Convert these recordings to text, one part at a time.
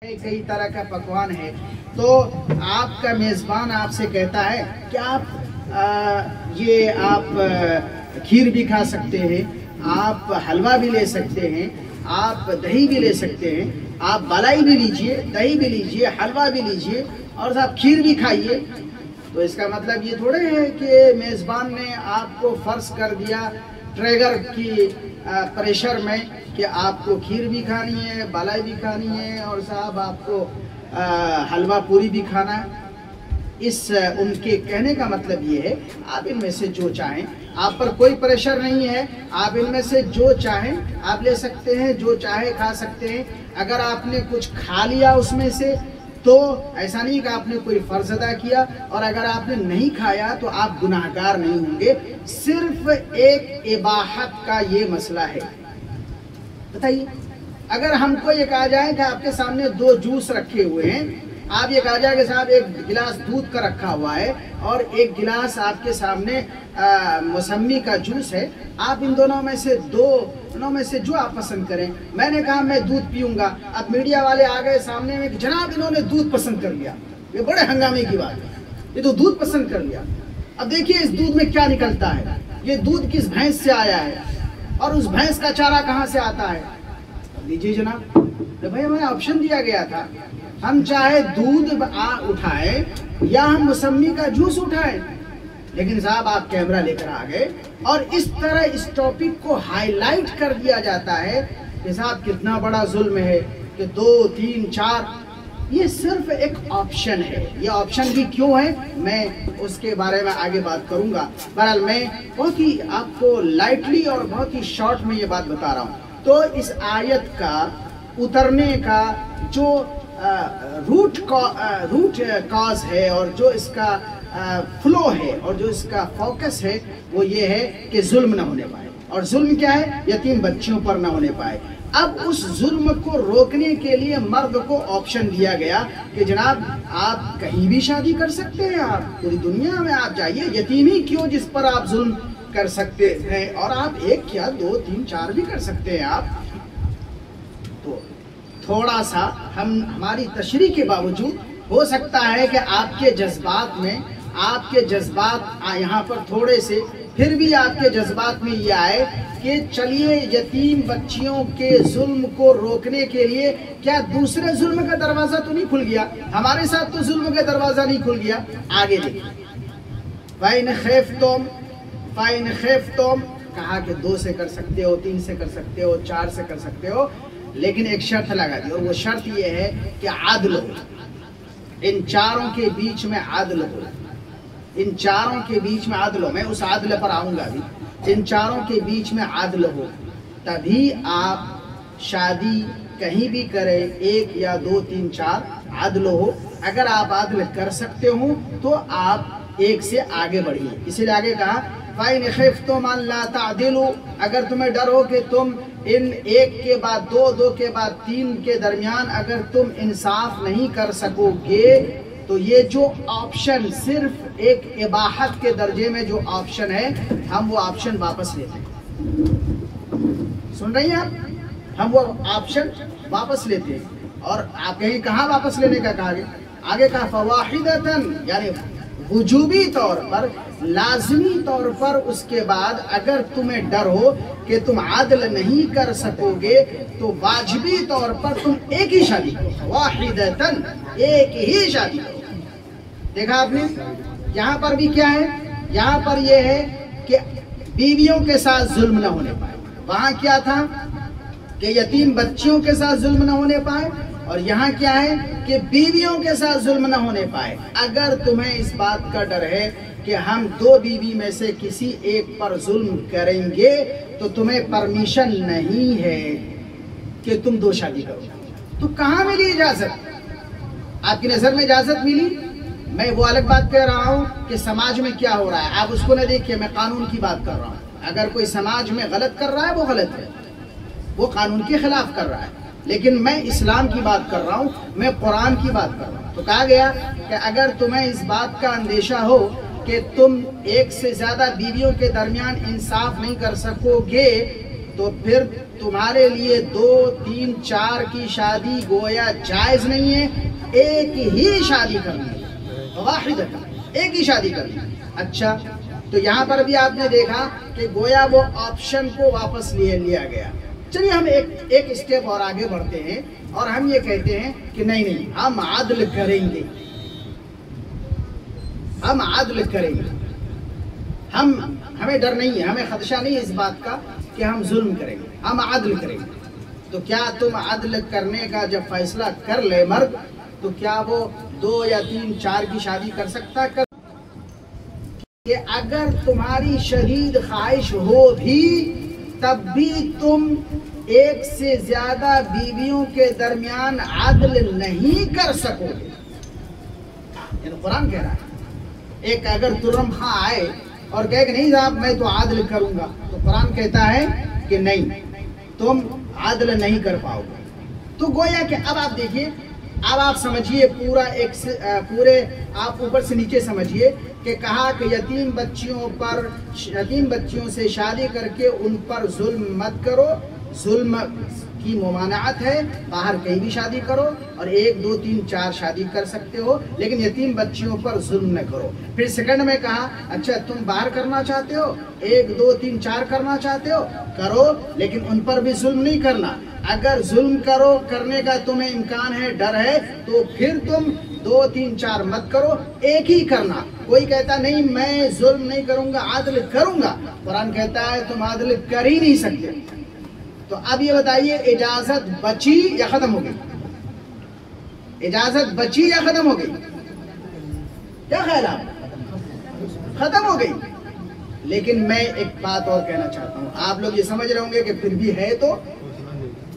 کئی طرح کا پکوان ہے تو آپ کا میزبان آپ سے کہتا ہے کہ آپ کھیر بھی کھا سکتے ہیں، آپ حلوہ بھی لے سکتے ہیں، آپ دہی بھی لے سکتے ہیں، آپ بالائی بھی لیجئے، دہی بھی لیجئے، حلوہ بھی لیجئے اور صاحب کھیر بھی کھائیے۔ تو اس کا مطلب یہ تھوڑے ہے کہ میزبان نے آپ کو فرض کر دیا ٹریگر کی پریشر میں کہ آپ کو کھیر بھی کھانی ہے، بالائی بھی کھانی ہے اور صاحب آپ کو حلوہ پوری بھی کھانا ہے۔ ان کے کہنے کا مطلب یہ ہے آپ ان میں سے جو چاہیں، آپ پر کوئی پریشر نہیں ہے، آپ ان میں سے جو چاہیں آپ لے سکتے ہیں، جو چاہے کھا سکتے ہیں۔ اگر آپ نے کچھ کھا لیا اس میں سے تو ایسا نہیں کہ آپ نے کوئی فرض ادا کیا، اور اگر آپ نے نہیں کھایا تو آپ گناہگار نہیں ہوں گے۔ صرف ایک اباحت کا یہ مسئلہ ہے۔ بتائیے اگر ہم کو یہ کہا جائے کہ آپ کے سامنے دو جوس رکھے ہوئے ہیں، آپ یہ کہا جائے کہ صاحب ایک گلاس دودھ کا رکھا ہوا ہے اور ایک گلاس آپ کے سامنے موسمی کا جوس ہے، آپ ان دونوں میں سے جو آپ پسند کریں۔ میں نے کہا میں دودھ پیوں گا، اب میڈیا والے آ گئے سامنے میں کہ جناب انہوں نے دودھ پسند کر لیا، یہ بڑے ہنگامے کی بات ہے، یہ تو دودھ پسند کر لیا۔ اب دیکھیے اس دودھ میں کیا نکلتا ہے، یہ دودھ کس بھینس سے آیا ہے اور اس بھینس کا چارہ کہاں سے آتا ہے۔ لیجیے جناب، بھائی ہمیں آپشن دیا گیا تھا، ہم چاہے دودھ اٹھائیں یا ہم موسمی کا جوس اٹھائیں، لیکن صاحب آپ کیمرہ لے کر آ گئے اور اس طرح اس ٹاپک کو ہائی لائٹ کر دیا جاتا ہے کہ صاحب کتنا بڑا ظلم ہے کہ 2 3 4 یہ صرف ایک آپشن ہے۔ یہ آپشن بھی کیوں ہے میں اس کے بارے میں آگے بات کروں گا۔ بہرحال میں بہت ہی آپ کو لائٹلی اور بہت ہی شارٹ میں یہ بات بتا رہا ہوں۔ تو اس آیت کا اترنے کا جو روٹ کاز ہے اور جو اس کا فلو ہے اور جو اس کا فوکس ہے وہ یہ ہے کہ ظلم نہ ہونے پائے، اور ظلم کیا ہے؟ یتیم بچیوں پر نہ ہونے پائے۔ اب اس ظلم کو روکنے کے لیے مرد کو آپشن دیا گیا کہ جناب آپ کہیں بھی شادی کر سکتے ہیں، آپ پوری دنیا میں آپ جائیے، یتیم ہی کیوں جس پر آپ ظلم کر سکتے ہیں، اور آپ 1 کیا 2 3 4 بھی کر سکتے ہیں آپ۔ تو تھوڑا سا ہماری تشریح کے باوجود ہو سکتا ہے کہ آپ کے جذبات یہاں پر تھوڑے سے پھر بھی آپ کے جذبات میں یہ آئے کہ چلیے یتیم بچیوں کے ظلم کو روکنے کے لیے کیا دوسرے ظلم کا دروازہ تو نہیں کھل گیا؟ ہمارے ساتھ تو ظلم کا دروازہ نہیں کھل گیا۔ آگے دیکھیں، فَإِنْ خِفْتُمْ کہا کہ 2 سے کر سکتے ہو، 3 سے کر سکتے ہو، 4 سے کر سکتے ہو، لیکن ایک شرط لگا دی، اور وہ شرط یہ ہے کہ عدل ہو، ان چاروں کے بیچ میں عدل ہو، ان چاروں کے بیچ میں عدل ہو۔ میں اس عدل پر آؤں گا بھی۔ ان چاروں کے بیچ میں عدل ہو تبھی آپ شادی کہیں بھی کریں، 1 یا 2 3 4 عدل ہو۔ اگر آپ عدل کر سکتے ہوں تو آپ 1 سے آگے بڑھیے۔ اسی لیے آگے کہا فَإِنْ خِفْتُمْ أَلَّا تَعْدِلُوا، اگر تمہیں ڈر ہو کہ تم ان 1 کے بعد 2 2 کے بعد 3 کے درمیان اگر تم انصاف نہیں کر سکو گے، تو یہ جو آپشن صرف ایک اباحت کے درجے میں جو آپشن ہے، ہم وہ آپشن واپس لیتے ہیں۔ سن رہی ہیں آپ؟ ہم وہ آپشن واپس لیتے ہیں، اور آپ کہیں کہاں واپس لینے کا کہا گیا؟ آگے کہا فواحدتاً، یعنی وجوبی طور پر، لازمی طور پر اس کے بعد اگر تمہیں ڈر ہو کہ تم عدل نہیں کر سکو گے تو واجبی طور پر تم ایک ہی شادی کرو، واحدتاً، ایک ہی شادی کرو۔ دیکھا آپ نے یہاں پر بھی کیا ہے؟ یہاں پر یہ ہے کہ بیویوں کے ساتھ ظلم نہ ہونے پائے۔ وہاں کیا تھا کہ یتیم بچیوں کے ساتھ ظلم نہ ہونے پائے، اور یہاں کیا ہے کہ بیویوں کے ساتھ ظلم نہ ہونے پائے۔ اگر تمہیں اس بات کا ڈر ہے کہ ہم 2 بیوی میں سے کسی ایک پر ظلم کریں گے تو تمہیں پرمیشن نہیں ہے کہ تم 2 شادی کرو۔ تو کہاں ملی اجازت؟ آپ کی نظر میں اجازت ملی؟ میں وہ الگ بات کہہ رہا ہوں کہ سماج میں کیا ہو رہا ہے، آپ اس کو نہ دیکھیے، میں قانون کی بات کر رہا ہوں۔ اگر کوئی سماج میں غلط کر رہا ہے وہ غلط ہے، وہ قانون کے خلاف کر رہا ہے، لیکن میں اسلام کی بات کر رہا ہوں، میں قرآن کی بات کر رہا ہوں۔ تو کہا گیا کہ اگر تمہیں اس بات کا اندیشہ ہو کہ تم 1 سے زیادہ بیویوں کے درمیان انصاف نہیں کر سکو گے تو پھر تمہارے لیے 2 3 4 کی شادی گویا جائز نہیں ہے، ایک ہی شادی کرنی ہے، واحد ایک ہی شادی کرنی ہے۔ اچھا، تو یہاں پر بھی آپ نے دیکھا کہ گویا وہ آپشن کو واپس لیا گیا۔ چلیے ہم ایک اسٹیپ اور آگے بڑھتے ہیں اور ہم یہ کہتے ہیں کہ نہیں ہم عدل کریں گے، ہم عدل کریں گے، ہمیں ڈر نہیں ہے، ہمیں خدشہ نہیں ہے اس بات کا کہ ہم ظلم کریں گے، ہم عدل کریں گے۔ تو کیا تم عدل کرنے کا جب فیصلہ کر لے مرد، تو کیا وہ 2 یا 3 4 کی شادی کر سکتا؟ کہ اگر تمہاری شدید خواہش ہو بھی تب بھی تم 1 سے زیادہ بیویوں کے درمیان عدل نہیں کر سکو گے۔ یعنی قرآن کہہ رہا ہے، ایک اگر ترم خاں آئے اور کہے کہ نہیں صاحب میں تو عدل کروں گا، تو قرآن کہتا ہے کہ نہیں، تم عدل نہیں کر پاؤ گے۔ تو گویا کہ اب آپ دیکھیے، اب آپ سمجھیے پورے آپ اوپر سے نیچے سمجھیے کہ کہا کہ یتیم بچیوں سے شادی کر کے ان پر ظلم مت کرو، ظلم کی ممانعت ہے، باہر کہیں بھی شادی کرو اور 1 2 3 4 شادی کر سکتے ہو، لیکن یتیم بچیوں پر ظلم نہ کرو۔ پھر سیکنڈ میں کہا اچھا تم باہر کرنا چاہتے ہو، 1 2 3 4 کرنا چاہتے ہو کرو، لیکن ان پر بھی ظلم نہیں کرنا۔ اگر ظلم کرنے کا تمہیں امکان ہے، ڈر ہے، تو پھر تم 2 3 4 مت کرو، ایک ہی کرنا۔ کوئی کہتا نہیں میں ظلم نہیں کروں گا، عدل کروں گا، قرآن کہتا ہے تم عدل کر ہی نہیں سکتے۔ تو اب یہ بتائیے اجازت بچی یا ختم ہو گئی؟ اجازت بچی یا ختم ہو گئی؟ کیا خیال آپ؟ ختم ہو گئی۔ لیکن میں ایک بات اور کہنا چاہتا ہوں، آپ لوگ یہ سمجھ رہے ہوں گے کہ پھر بھی ہے، تو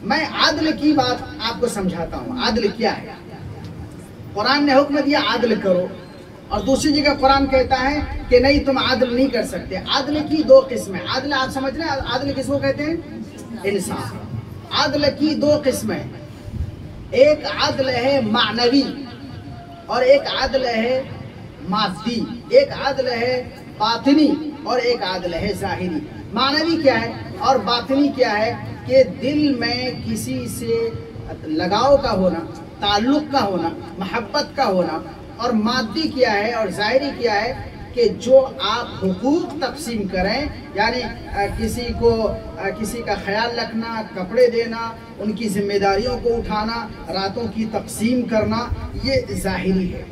میں عدل کی بات آپ کو سمجھاتا ہوں۔ عدل کیا ہے؟ قرآن نے حکم دیا عدل کرو، اور دوسری جگہ قرآن کہتا ہے کہ نہیں تم عدل نہیں کر سکتے۔ عدل کی 2 قسمیں، عدل آپ سمجھ رہے ہیں عدل کس کو کہتے ہیں؟ انصاف۔ عدل کی 2 قسمیں، ایک عدل ہے معنوی اور ایک عدل ہے مادی، ایک عدل ہے باطنی اور ایک عدل ہے ظاہری۔ معنوی کیا ہے اور باطنی کیا ہے؟ کہ دل میں کسی سے لگاؤ کا ہونا، تعلق کا ہونا، محبت کا ہونا، اور مادی کیا ہے اور ظاہری کیا ہے؟ کہ جو آپ حقوق تقسیم کریں، یعنی کسی کا خیال رکھنا، کپڑے دینا، ان کی ذمہ داریوں کو اٹھانا، راتوں کی تقسیم کرنا، یہ ظاہری ہے۔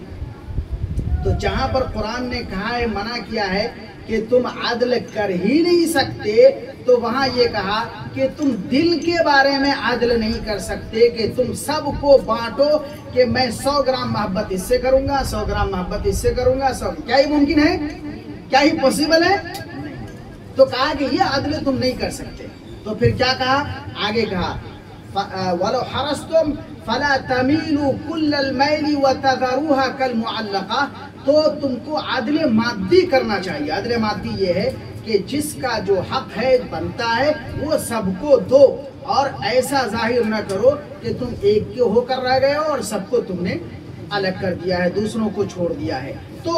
تو جہاں پر قرآن نے کہا ہے، منع کیا ہے کہ تم عدل کر ہی نہیں سکتے، تو وہاں یہ کہا کہ تم دل کے بارے میں عدل نہیں کر سکتے، کہ تم سب کو بانٹو کہ میں 100 گرام محبت اس سے کروں گا، 100 گرام محبت اس سے کروں گا، کیا یہ ممکن ہے؟ کیا یہ پوسیبل ہے؟ تو کہا کہ یہ عدل تم نہیں کر سکتے۔ تو پھر کیا کہا؟ آگے کہا وَلَوْ حَرَصْتُمْ فَلَا تَمِيلُوا كُلَّ الْمَيْلِ وَتَذَرُوهَا كَالْمُعَلَّقَةِ۔ تو تم کو عدل مادی کرنا چاہیے۔ عدل مادی یہ ہے کہ جس کا جو حق ہے، بنتا ہے، وہ سب کو دو، اور ایسا ظاہر نہ کرو کہ تم ایک کے ہو کر رہ گئے ہو اور سب کو تم نے الگ کر دیا ہے، دوسروں کو چھوڑ دیا ہے۔ تو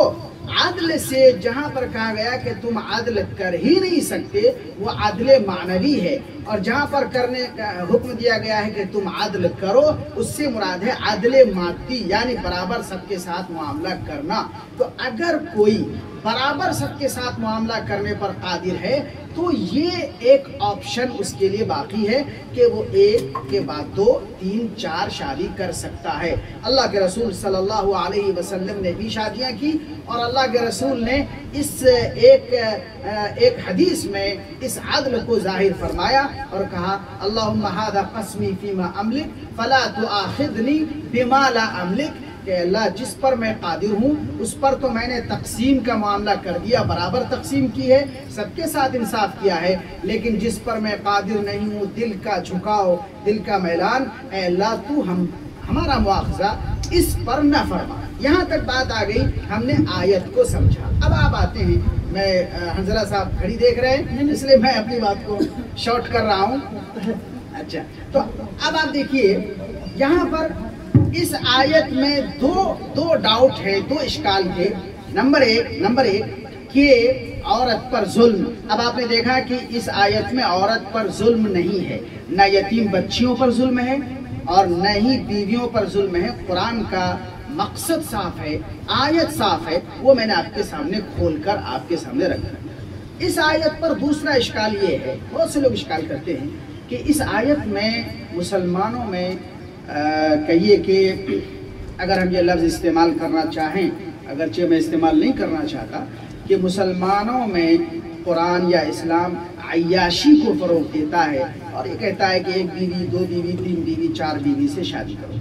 عدل سے جہاں پر کہا گیا کہ تم عدل کر ہی نہیں سکتے، وہ عدل معنوی ہے، اور جہاں پر کرنے کا حکم دیا گیا ہے کہ تم عدل کرو، اس سے مراد ہے عدل مادی، یعنی برابر سب کے ساتھ معاملہ کرنا۔ تو اگر کوئی برابر سب کے ساتھ معاملہ کرنے پر قادر ہے تو یہ ایک آپشن اس کے لیے باقی ہے کہ وہ 1 کے بعد 2 3 4 شادی کر سکتا ہے۔ اللہ کے رسول صلی اللہ علیہ وسلم نے بھی شادیاں کی، اور اللہ کے رسول نے اس ایک حدیث میں اس عدل کو ظاہر فرمایا اور کہا اللہم ھذا قسمی فیما املک فلا تؤاخذنی بما لا املک، کہ اللہ جس پر میں قادر ہوں اس پر تو میں نے تقسیم کا معاملہ کر دیا، برابر تقسیم کی ہے، سب کے ساتھ انصاف کیا ہے، لیکن جس پر میں قادر نہیں ہوں، دل کا جھکاؤ، دل کا میلان، اے اللہ تو ہمارا مواخذہ اس پر نہ فرما۔ یہاں تک بات آ گئی، ہم نے آیت کو سمجھا۔ اب آپ آتے ہیں، میں حنظلہ صاحب گھڑی دیکھ رہے ہیں اس لیے میں اپنی بات کو شارٹ کر رہا ہوں۔ اچھا، تو اب آپ دیکھیے یہاں پر اس آیت میں دو ڈاؤٹ ہے، 2 اشکال کے۔ نمبر ایک کہ عورت پر ظلم. اب آپ نے دیکھا کہ اس آیت میں عورت پر ظلم نہیں ہے، نہ یتیم بچیوں پر ظلم ہے اور نہ ہی بیویوں پر ظلم ہے. قرآن کا مقصد صاف ہے، آیت صاف ہے، وہ میں نے آپ کے سامنے کھول کر آپ کے سامنے رکھا. اس آیت پر دوسرا اشکال یہ ہے، بہت سے لوگ اشکال کرتے ہیں کہ اس آیت میں مسلمانوں میں کہیے کہ اگر ہم یہ لفظ استعمال کرنا چاہیں، اگرچہ میں استعمال نہیں کرنا چاہتا، کہ مسلمانوں میں قرآن یا اسلام عیاشی کو فروغ دیتا ہے اور یہ کہتا ہے کہ 1 بیوی 2 بیوی 3 بیوی 4 بیوی سے شادی کرو.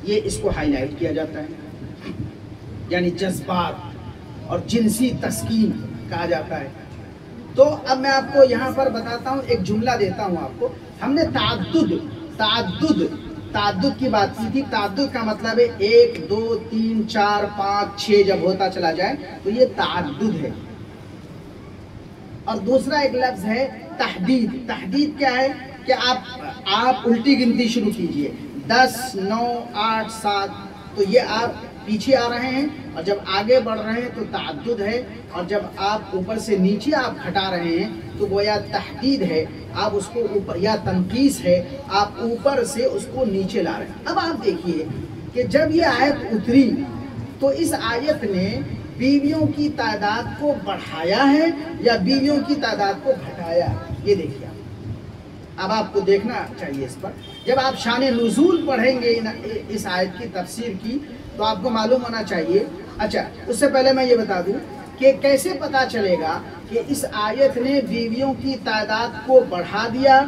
یہ اس کو ہائی لائٹ کیا جاتا ہے، یعنی جذبات اور جنسی تسکین کہا جاتا ہے. تو اب میں آپ کو یہاں پر بتاتا ہوں، ایک جملہ دیتا ہوں آپ کو. ہم نے تعدد کی بات کی تھی. تعدد کا مطلب ہے 1 2 3 4 5 6 جب ہوتا چلا جائے تو یہ تعدد ہے. اور دوسرا ایک لفظ ہے تحدید. تحدید کیا ہے کہ آپ الٹی گنتی شروع کیجئے، 10 9 8 7، تو یہ آپ پیچھے آ رہے ہیں، اور جب آگے بڑھ رہے ہیں تو تعدد ہے، اور جب آپ اوپر سے نیچے آپ گھٹا رہے ہیں تو وہ یا تحدید ہے، آپ اس کو اوپر، یا تنقیص ہے، آپ اوپر سے اس کو نیچے لا رہے ہیں. اب آپ دیکھیے کہ جب یہ آیت اتری تو اس آیت نے بیویوں کی تعداد کو بڑھایا ہے یا بیویوں کی تعداد کو گھٹایا ہے؟ یہ دیکھیے. اب آپ کو دیکھنا چاہیے اس پر. جب آپ شان نزول پڑھیں گے اس آیت کی تفسیر کی تو آپ کو معلوم ہونا چاہیے. اچھا، اس سے پہلے میں یہ بتا دوں کہ کیسے پتا چلے گا کہ اس آیت نے بیویوں کی تعداد کو بڑھا دیا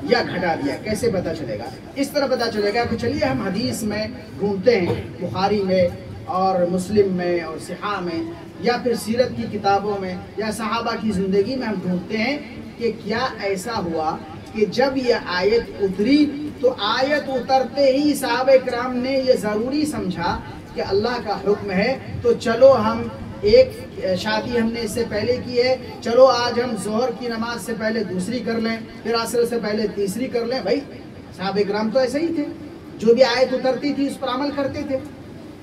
یا گھٹا دیا. کیسے پتا چلے گا؟ اس طرح پتا چلے گا کہ چلیے ہم حدیث میں ڈھونڈتے ہیں، بخاری میں اور مسلم میں اور صحاح میں، یا پھر سیرت کی کتابوں میں یا صحابہ کی زندگی میں ہم ڈھونڈتے ہیں کہ کیا ایسا ہوا کہ جب یہ آیت اتری تو آیت اترتے ہی صحابہ کرام نے یہ ضروری سمجھا کہ اللہ کا حکم ہے تو چلو ہم ایک شادی ہم نے اس سے پہلے کی ہے، چلو آج ہم ظہر کی نماز سے پہلے دوسری کر لیں، پھر عصر سے پہلے تیسری کر لیں. بھائی صحابہ کرام تو ایسے ہی تھے، جو بھی آیت اترتی تھی اس پر عمل کرتے تھے.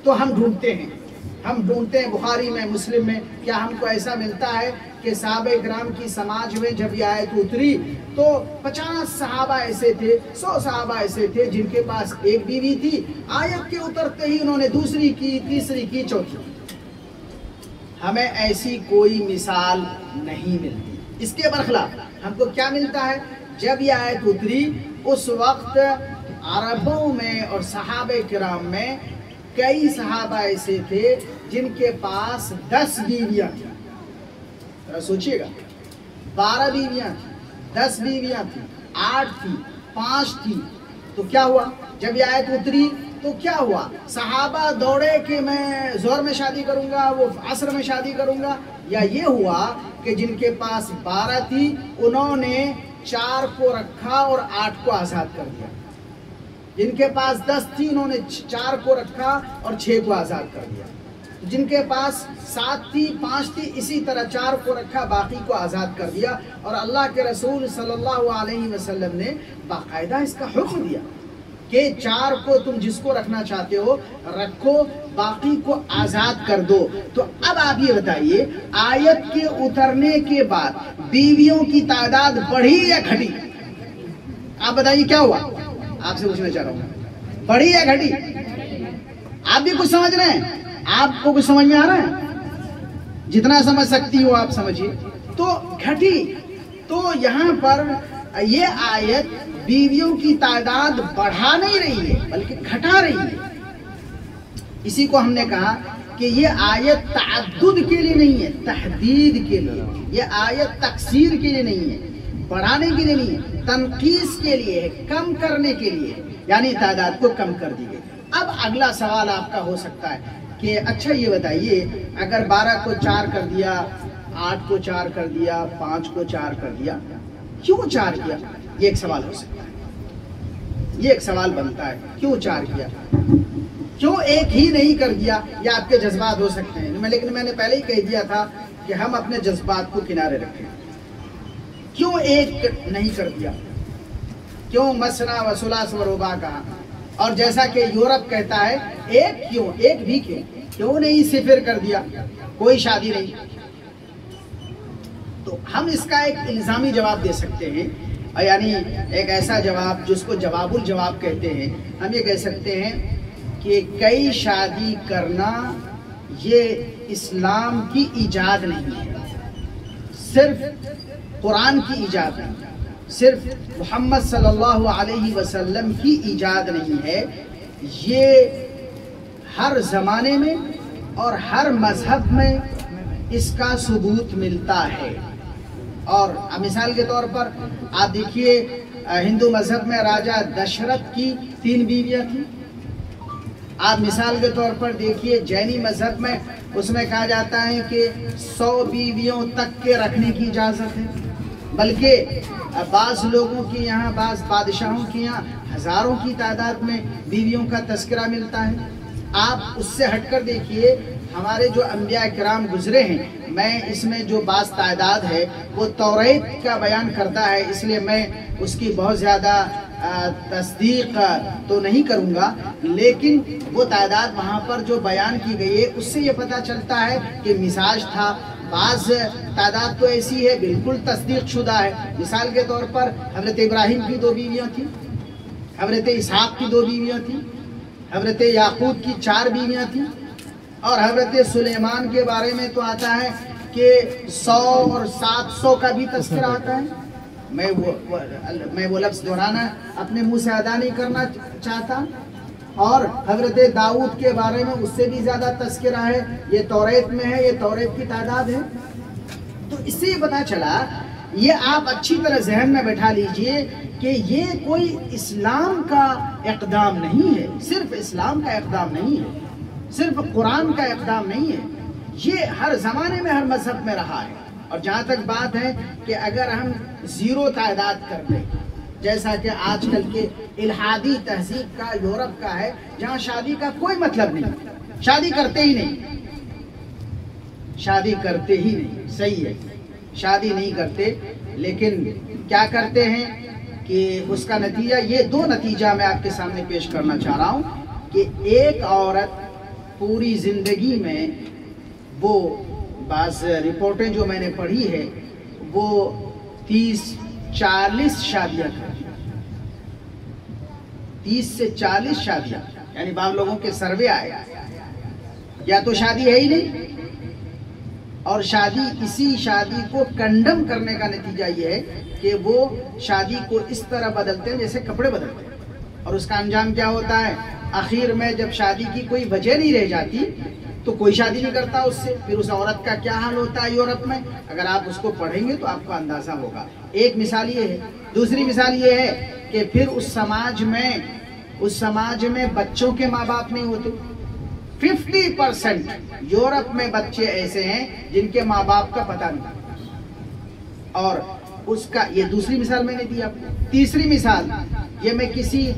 تو ہم ڈھونڈتے ہیں بخاری میں مسلم میں، کیا ہم کو ایسا ملتا ہے کہ صحابہ کرام کی سماج میں جب یہ آیت اتری تو 50 صحابہ ایسے تھے، 100 صحابہ ایسے تھے جن کے پاس 1 بیوی تھی، آیت کے اترتے ہی انہوں نے دوسری کی، تیسری کی، چوتھی. ہمیں ایسی کوئی مثال نہیں ملتی. اس کے برخلاف ہم کو کیا ملتا ہے؟ جب یہ آیت اتری اس وقت عربوں میں اور صحابہ کرام میں کئی صحابہ ایسے تھے جن کے پاس 10 بیویاں تھیں. سوچئے گا، 12 بیویاں تھیں، 10 بیویاں تھیں، 8 تھی، 5 تھی. تو کیا ہوا جب یہ آیت اتری تو کیا ہوا؟ صحابہ دوڑے کہ میں ظہر میں شادی کروں گا، وہ عصر میں شادی کروں گا، یا یہ ہوا کہ جن کے پاس 12 تھی انہوں نے 4 کو رکھا اور 8 کو آزاد کر دیا. جن کے پاس 10 تھی انہوں نے 4 کو رکھا اور 6 کو آزاد کر دیا. جن کے پاس 7 تھی، 5 تھی، اسی طرح 4 کو رکھا، باقی کو آزاد کر دیا. اور اللہ کے رسول صلی اللہ علیہ وسلم نے باقاعدہ اس کا حکم دیا کہ 4 کو تم جس کو رکھنا چاہتے ہو رکھو، باقی کو آزاد کر دو. تو اب آپ یہ بتائیے، آیت کے اترنے کے بعد بیویوں کی تعداد بڑھی یا گھٹی؟ آپ بتائیے کیا ہوا؟ آپ سے پوچھنا چاہ رہا ہوں، بڑھی یا گھٹی؟ آپ بھی کچھ سمجھ رہے ہیں؟ آپ کو کچھ سمجھ میں آ رہا ہے؟ جتنا سمجھ سکتی ہو آپ سمجھیے. تو گھٹی. تو یہاں پر یہ آیت بیویوں کی تعداد بڑھا نہیں رہی ہے بلکہ گھٹا رہی ہے. اسی کو ہم نے کہا کہ یہ آیت تعدد کے لیے نہیں ہے، تحدید کے لیے. یہ آیت تکثیر کے لیے نہیں ہے، بڑھانے کے لیے نہیں ہے، تنقیص کے لیے ہے، کم کرنے کے لیے، یعنی تعداد کو کم کر دی گئی. اب اگلا سوال آپ کا ہو سکتا ہے کہ اچھا یہ بتائیے، اگر 12 کو 4 کر دیا، 8 کو 4 کر دیا، 5 کو 4 کر دیا، کیوں 4 کیا؟ یہ ایک سوال ہو سکتا ہے، یہ ایک سوال بنتا ہے، کیوں 4 کیا؟ کیوں ایک ہی نہیں کر دیا؟ یہ آپ کے جذبات ہو سکتے ہیں، لیکن میں نے پہلے ہی کہہ دیا تھا کہ ہم اپنے جذبات کو کنارے رکھیں. کیوں ایک نہیں کر دیا؟ کیوں مثنا و ثلاث و رباع کہا؟ اور جیسا کہ یورپ کہتا ہے ایک کیوں، ایک بھی کیوں نہیں 0 کر دیا؟ کوئی شادی نہیں. تو ہم اس کا ایک الزامی جواب دے سکتے ہیں، یعنی ایک ایسا جواب جس کو جواب الجواب کہتے ہیں. ہم یہ کہہ سکتے ہیں کہ کئی شادی کرنا یہ اسلام کی ایجاد نہیں ہے، صرف قرآن کی ایجاد نہیں، صرف محمد صلی اللہ علیہ وسلم کی ایجاد نہیں ہے. یہ ہر زمانے میں اور ہر مذہب میں اس کا ثبوت ملتا ہے. اور مثال کے طور پر آپ دیکھیے ہندو مذہب میں راجہ دشرتھ کی 3 بیویاں تھیں. آپ مثال کے طور پر دیکھیے جینی مذہب میں اس میں کہا جاتا ہے کہ 100 بیویوں تک کے رکھنے کی اجازت ہے، بلکہ بعض لوگوں کی یہاں، بعض بادشاہوں کی یہاں ہزاروں کی تعداد میں بیویوں کا تذکرہ ملتا ہے. آپ اس سے ہٹ کر دیکھیے ہمارے جو انبیاء کرام گزرے ہیں، میں اس میں جو بعض تعداد ہے وہ توریت کا بیان کرتا ہے، اس لیے میں اس کی بہت زیادہ تصدیق تو نہیں کروں گا، لیکن وہ تعداد وہاں پر جو بیان کی گئی ہے اس سے یہ پتہ چلتا ہے کہ مزاج تھا. بعض تعداد تو ایسی ہے بالکل تصدیق شدہ ہے. مثال کے طور پر حضرت ابراہیم کی 2 بیویاں تھیں، حضرت اسحاق کی 2 بیویاں تھیں، حضرت یعقوب کی 4 بیویاں تھیں، اور حضرت سلیمان کے بارے میں تو آتا ہے کہ 100 اور 700 کا بھی تذکرہ آتا ہے. میں وہ لفظ دہرانا اپنے منہ سے ادا نہیں کرنا چاہتا. اور حضرت داؤد کے بارے میں اس سے بھی زیادہ تذکرہ ہے، یہ توریت میں ہے، یہ توریت کی تعداد ہے. تو اس سے یہ پتہ چلا، یہ آپ اچھی طرح ذہن میں بیٹھا لیجئے کہ یہ کوئی اسلام کا اقدام نہیں ہے، صرف اسلام کا اقدام نہیں ہے، صرف قرآن کا اقدام نہیں ہے، یہ ہر زمانے میں ہر مذہب میں رہا ہے. اور جہاں تک بات ہے کہ اگر ہم 0 تعداد کر دیں، جیسا کہ آج کل کے الحادی تہذیب کا یورپ کا ہے، جہاں شادی کا کوئی مطلب نہیں، شادی کرتے ہی نہیں، شادی کرتے ہی نہیں. صحیح ہے، شادی نہیں کرتے، لیکن کیا کرتے ہیں کہ اس کا نتیجہ، یہ 2 نتیجہ میں آپ کے سامنے پیش کرنا چاہ رہا ہوں کہ ایک عورت پوری زندگی میں، وہ بعض رپورٹیں جو میں نے پڑھی ہے، وہ 30-40 شادیاں کرتی، 30 سے 40 شادیاں. یعنی بعض لوگوں کے سروے آئے، یا تو شادی ہے ہی نہیں، اور اسی شادی کو کنڈم کرنے کا نتیجہ یہ ہے کہ وہ شادی کو اس طرح بدلتے ہیں جیسے کپڑے بدلتے ہیں. اور اس کا انجام کیا ہوتا ہے؟ آخر میں جب شادی کی کوئی وجہ نہیں رہ جاتی تو کوئی شادی نہیں کرتا اس سے. پھر اس عورت کا کیا حال ہوتا ہے یورپ میں، اگر آپ اس کو پڑھیں گے تو آپ کو اندازہ ہوگا. ایک مثال یہ ہے. دوسری مثال یہ ہے کہ پھر اس سماج میں بچوں کے ماں باپ نہیں ہوتے. 50% یورپ میں بچے ایسے ہیں جن کے ماں باپ کا پتہ نہیں. اور اس کا یہ دوسری مثال میں نے دی آپ کو. تیسری مثال، یہ میں کسی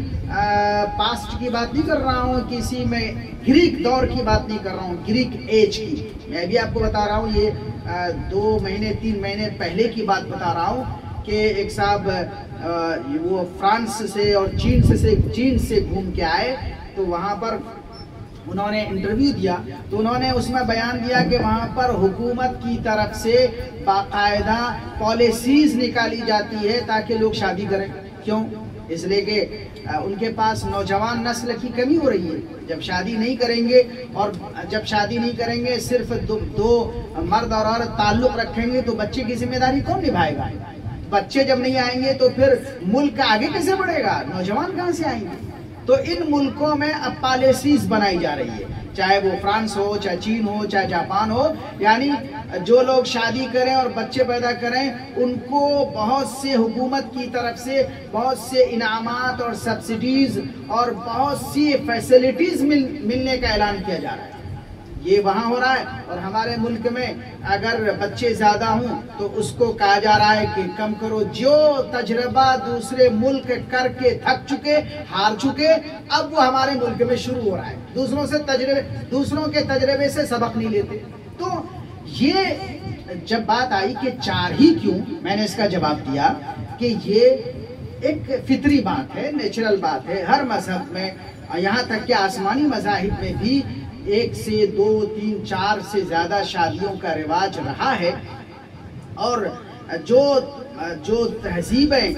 پاسٹ کی بات نہیں کر رہا ہوں، کسی میں گریک دور کی بات نہیں کر رہا ہوں، گریک ایج کی. میں بھی آپ کو بتا رہا ہوں، یہ 2 مہینے 3 مہینے پہلے کی بات بتا رہا ہوں کہ ایک صاحب وہ فرانس سے اور چین سے گھوم کے آئے. تو وہاں پر انہوں نے انٹرویو دیا، تو انہوں نے اس میں بیان دیا کہ وہاں پر حکومت کی طرف سے باقاعدہ پالیسیز نکالی جاتی ہے تاکہ لوگ شادی کریں. کیوں؟ اس لیے کہ ان کے پاس نوجوان نسل کی کمی ہو رہی ہے. جب شادی نہیں کریں گے، اور جب شادی نہیں کریں گے، صرف 2 مرد اور عورت تعلق رکھیں گے، تو بچے کی ذمہ داری کون نبھائے گا؟ بچے جب نہیں آئیں گے تو پھر ملک آگے کیسے بڑھے گا؟ نوجوان کہاں سے آئیں گے؟ تو ان ملکوں میں اب پالیسیز بنائی جا رہی ہے، چاہے وہ فرانس ہو، چاہے چین ہو، چاہے جاپان ہو. یعنی جو لوگ شادی کریں اور بچے پیدا کریں، ان کو بہت سے حکومت کی طرف سے بہت سے انعامات اور سبسڈیز اور بہت سی فیسلٹیز ملنے کا اعلان کیا جا رہا ہے. یہ وہاں ہو رہا ہے. اور ہمارے ملک میں اگر بچے زیادہ ہوں تو اس کو کہا جا رہا ہے کہ کم کرو. جو تجربہ دوسرے ملک کر کے تھک چکے، ہار چکے، اب وہ ہمارے ملک میں شروع ہو رہا ہے. دوسروں کے تجربے سے سبق نہیں لیتے. تو یہ جب بات آئی کہ 4 ہی کیوں، میں نے اس کا جواب دیا کہ یہ ایک فطری بات ہے، نیچرل بات ہے. ہر مذہب میں، یہاں تک کہ آسمانی مذاہب میں بھی 1 سے 2 3 4 سے زیادہ شادیوں کا رواج رہا ہے، اور جو تہذیبیں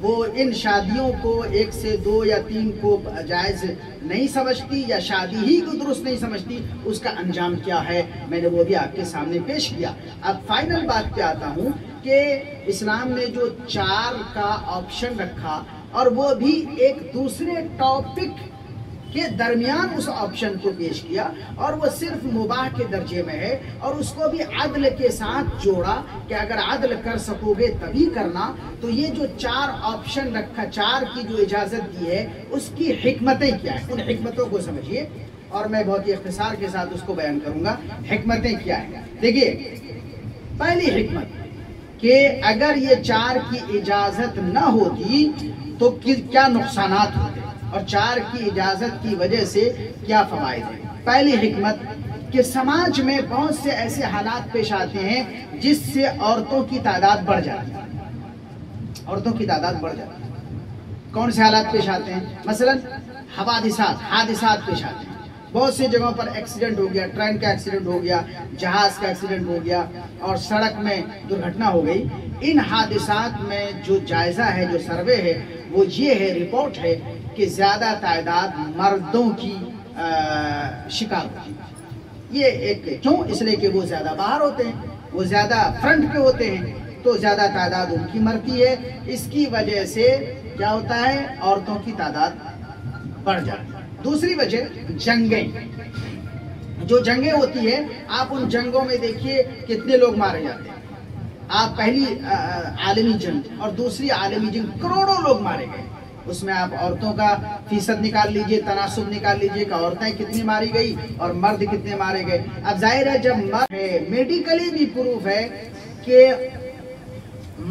وہ ان شادیوں کو 1 سے 2 یا 3 کو جائز نہیں سمجھتی یا شادی ہی کو درست نہیں سمجھتی، اس کا انجام کیا ہے میں نے وہ بھی آپ کے سامنے پیش کیا۔ اب فائنل بات پہ آتا ہوں کہ اسلام نے جو 4 کا آپشن رکھا، اور وہ بھی ایک دوسرے ٹاپک کے درمیان اس آپشن کو پیش کیا، اور وہ صرف مباح کے درجے میں ہے، اور اس کو بھی عدل کے ساتھ جوڑا کہ اگر عدل کر سکو گے تبھی کرنا۔ تو یہ جو 4 آپشن رکھا، 4 کی جو اجازت دی ہے، اس کی حکمتیں کیا ہیں، ان حکمتوں کو سمجھیے، اور میں بہت ہی اختصار کے ساتھ اس کو بیان کروں گا۔ حکمتیں کیا ہیں؟ دیکھیے، پہلی حکمت کہ اگر یہ 4 کی اجازت نہ ہوتی تو کیا نقصانات ہوتے، اور 4 کی اجازت کی وجہ سے کیا فوائد ہیں۔ پہلی حکمت کہ سماج میں بہت سے ایسے حالات پیش آتے ہیں جس سے عورتوں کی تعداد بڑھ جاتی ہے، عورتوں کی تعداد بڑھ جاتی ہے۔ کون سے حالات پیش آتے ہیں؟ مثلا حادثات پیش آتے ہیں، بہت سی جگہوں پر ایکسیڈنٹ ہو گیا، ٹرین کا ایکسیڈنٹ ہو گیا، جہاز کا ایکسیڈنٹ ہو گیا، اور سڑک میں درگھٹنا ہو گئی۔ ان حادثات میں جو جائزہ ہے، جو سروے ہے، وہ یہ ہے، رپورٹ ہے کہ زیادہ تعداد مردوں کی شکار ہوتی ہے۔ یہ ایک کیوں؟ اس لیے کہ وہ زیادہ باہر ہوتے ہیں، وہ زیادہ فرنٹ پہ ہوتے ہیں، تو زیادہ تعداد ان کی مرتی ہے۔ اس کی وجہ سے کیا ہوتا ہے؟ عورتوں کی تعداد بڑھ جاتی ہے۔ دوسری وجہ جنگیں، جو جنگیں ہوتی ہیں، آپ ان جنگوں میں دیکھیے کتنے لوگ مارے جاتے ہیں۔ آپ پہلی عالمی جنگ اور دوسری عالمی جنگ کروڑوں لوگ مارے گئے، اس میں آپ عورتوں کا فیصد نکال لیجئے، تناسب نکال لیجئے کہ عورتیں کتنی ماری گئی اور مرد کتنے مارے گئے۔ اب ظاہر ہے جب مرد ہے، میڈیکلی بھی پروف ہے کہ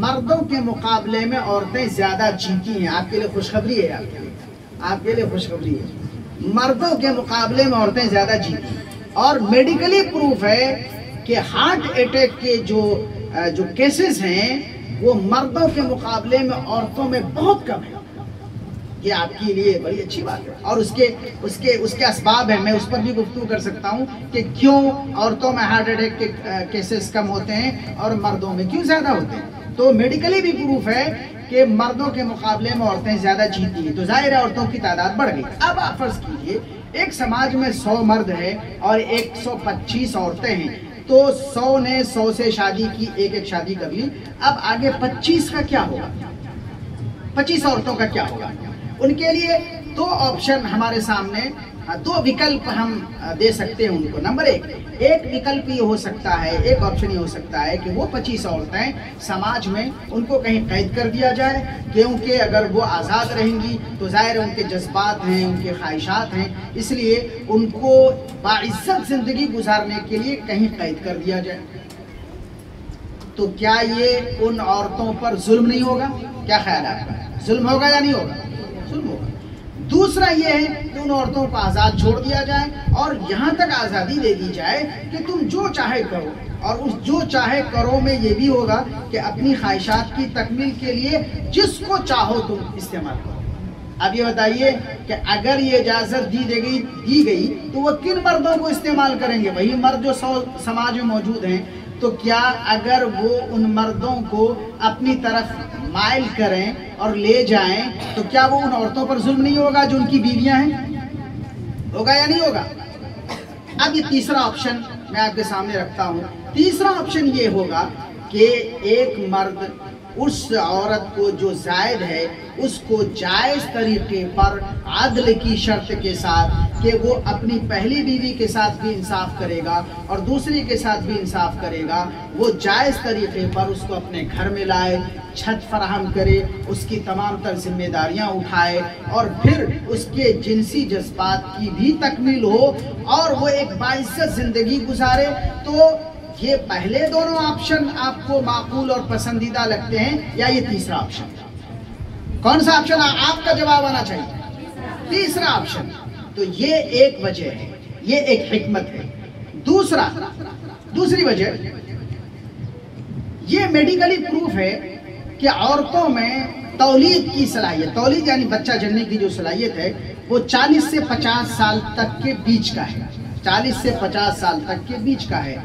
مردوں کے مقابلے میں عورتیں زیادہ جیتی ہیں۔ آپ کے لیے خوشخبری ہے، آپ کے لیے خوشخبری ہے، مردوں کے مقابلے میں عورتیں زیادہ جیتی ہیں، اور میڈیکلی پروف ہے کہ ہارٹ اٹیک کے جو کیسز ہیں وہ مردوں کے مقابلے میں عورتوں میں بہت کم ہے۔ یہ آپ کے لیے بڑی اچھی بات ہے، اور اس کے اسباب ہیں، میں اس پر بھی گفتگو کر سکتا ہوں کہ کیوں عورتوں میں ہارٹ اٹیک کے کیسز کم ہوتے ہیں اور مردوں میں کیوں زیادہ ہوتے ہیں۔ تو میڈیکلی بھی پروف ہے کہ مردوں کے مقابلے میں عورتیں زیادہ جیتی ہیں، تو ظاہر ہے عورتوں کی تعداد بڑھ گئی۔ اب آپ فرض کیجئے ایک سماج میں 100 مرد ہے اور 125 عورتیں ہیں، تو 100 نے 100 سے شادی کی، ایک شادی کر لی، اب آگے 25 کا کیا ہوگا؟ 25 عورتوں کا کیا ہوگا؟ ان کے لیے 2 آپشن ہمارے سامنے، 2 وکلپ ہم دے سکتے ہیں ان کو۔ نمبر 1، ایک وکلپ یہ ہو سکتا ہے، ایک آپشن یہ ہو سکتا ہے کہ وہ 25 عورتیں سماج میں ان کو کہیں قید کر دیا جائے، کیونکہ اگر وہ آزاد رہیں گی تو ظاہر ان کے جذبات ہیں، ان کے خواہشات ہیں، اس لیے ان کو باعزت زندگی گزارنے کے لیے کہیں قید کر دیا جائے۔ تو کیا یہ ان عورتوں پر ظلم نہیں ہوگا؟ کیا خیال ہے آپ کا؟ ظلم ہوگا یا نہیں ہوگا؟ ظلم ہوگا۔ دوسرا یہ ہے کہ ان عورتوں کو آزاد چھوڑ دیا جائے، اور یہاں تک آزادی دے دی جائے کہ تم جو چاہے کرو، اور اس جو چاہے کرو میں یہ بھی ہوگا کہ اپنی خواہشات کی تکمیل کے لیے جس کو چاہو تم استعمال کرو۔ اب یہ بتائیے کہ اگر یہ اجازت دی گئی تو وہ کن مردوں کو استعمال کریں گے؟ وہی مرد جو سماج میں موجود ہیں۔ تو کیا اگر وہ ان مردوں کو اپنی طرف مائل کریں اور لے جائیں تو کیا وہ ان عورتوں پر ظلم نہیں ہوگا جو ان کی بیویاں ہیں؟ ہوگا یا نہیں ہوگا؟ اب یہ تیسرا آپشن میں آپ کے سامنے رکھتا ہوں۔ تیسرا آپشن یہ ہوگا کہ ایک مرد اس عورت کو جو زائد ہے اس کو جائز طریقے پر عدل کی شرط کے ساتھ کہ وہ اپنی پہلی بیوی کے ساتھ بھی انصاف کرے گا اور دوسری کے ساتھ بھی انصاف کرے گا، وہ جائز طریقے پر اس کو اپنے گھر میں لائے، چھت فراہم کرے، اس کی تمام تر ذمہ داریاں اٹھائے، اور پھر اس کے جنسی جذبات کی بھی تکمیل ہو اور وہ ایک باعزت زندگی گزارے۔ تو یہ پہلے دونوں آپشن آپ کو معقول اور پسندیدہ لگتے ہیں یا یہ تیسرا آپشن؟ کون سا آپشن آپ کا جواب آنا چاہیے؟ تیسرا آپشن۔ تو یہ ایک وجہ ہے، یہ ایک حکمت ہے۔ دوسری وجہ یہ میڈیکلی پروف ہے کہ عورتوں میں تولید کی صلاحیت، تولید یعنی بچہ جننے کی جو صلاحیت ہے وہ 40 سے 50 سال تک کے بیچ کا ہے۔ 40 سے 50 سال تک کے بیچ کا ہے،